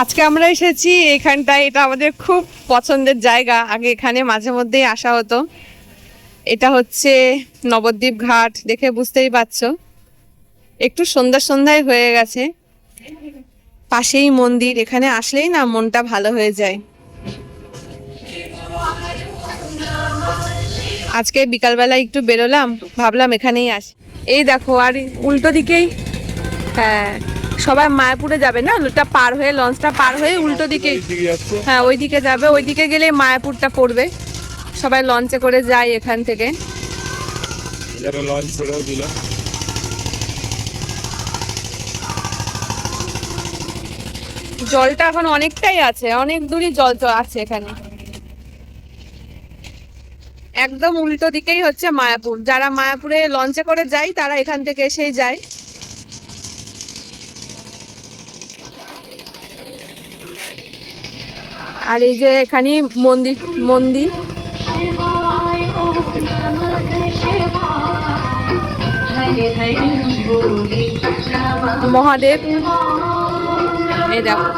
আজকে আমরা এসেছি এখানটায়, এটা আমাদের খুব পছন্দের জায়গা। আগে এখানে মাঝে মধ্যেই আসা হতো। এটা হচ্ছে নবদ্বীপ ঘাট, দেখে বুঝতেই পারছো। একটু সন্ধ্যা সন্ধ্যায় হয়ে গেছে, পাশেই মন্দির, এখানে আসলেই না মনটা ভালো হয়ে যায়। আজকে বিকালবেলা একটু বেরোলাম, ভাবলাম এখানেই আসি। এই দেখো, আর উল্টো দিকেই, হ্যাঁ সবাই মায়াপুরে যাবে না, ওটা পার হয়ে, লঞ্চটা পার হয়ে উল্টো দিকে, হ্যাঁ ওই দিকে যাবে। ওই দিকে গেলে মায়াপুরটা পড়বে, সবাই লঞ্চে করে যায় এখান থেকে। জলটা এখন অনেকটাই আছে, অনেক দূরই জল আছে এখানে। একদম উল্টো দিকেই হচ্ছে মায়াপুর। যারা মায়াপুরে লঞ্চে করে যায় তারা এখান থেকে এসেই যায়। আর এই যে এখানে মন্দির মন্দির মহাদেব, এই দেখো।